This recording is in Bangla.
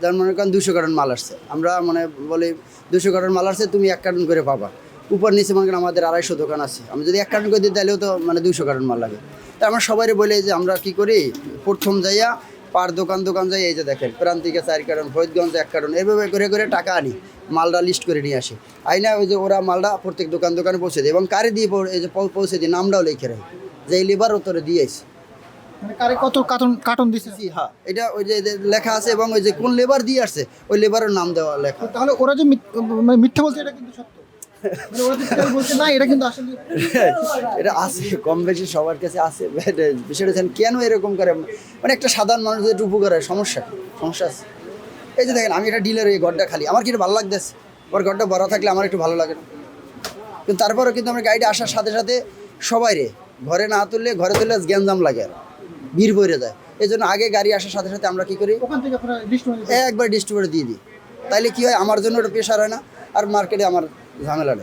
যার মনে করেন 200 কার্টন মাল আসছে, আমরা মানে বলি 200 কার্টন মাল আসছে, তুমি 1 কার্টন করে পাবা। উপর নিচে মনে করেন আমাদের 250 দোকান আছে, আমি যদি 1 কার্টন করে দিই তাহলেও তো মানে 200 কার্টন মাল লাগে। তা আমরা সবাই বলে যে আমরা কি করি, প্রথম যাইয়া পার দোকান যাই, এই যে দেখেন প্রান্তিকে 4 কার্টন, ফরিদগঞ্জে 1 কার্টন, এভাবে করে টাকা আনি, মালটা লিস্ট করে নিয়ে আসি। আইনা ওই যে ওরা মালটা প্রত্যেক দোকানে পৌঁছে দেয় এবং কারে দিয়ে এই যে পৌঁছে দিই, নামটাও লিখে রাখি যে এই লেবার তোরে দিয়ে আসি। মানে কারে কত কার্টন দিছে? হ্যাঁ, এটা ওই যে লেখা আছে এবং ওই যে কোন লেবার দিয়ে আসছে ওই লেবারের নাম দেওয়া লেখা। তাহলে ওরা যে মানে মিথ্যা বলছে এটা কিন্তু সত্য, মানে ওরা যে সেটা বলছে না এটা কিন্তু আসলে এটা আছে, কম বেশি সবার কাছে আছে। বিষয়টা কেন এরকম করে, মানে একটা সাধারণ মানুষদের একটু উপকার হয়, সমস্যা আছে। এই যে দেখেন আমি একটা ডিলার, এই ঘরটা খালি, আমার কি ভালো লাগতেছে, ওর ঘরটা বড় থাকলে আমার একটু ভালো লাগে না, কিন্তু তারপরেও কিন্তু আমরা গাড়িটা আসার সাথে সাথে সবাই রে ঘরে তুললে গ্যাঞ্জাম লাগে, আর ভিড় ভরে যায়। এই জন্য আগে গাড়ি আসার সাথে সাথে আমরা কি করি, ওখান থেকে আপনারা ডিস্ট্রিবিউট একবার ডিস্ট্রিবিউটর দিয়ে দিই, তাইলে কি হয়, আমার জন্য ওটা প্রেশার হয় না, আর মার্কেটে আমার ঝামেলা নেই।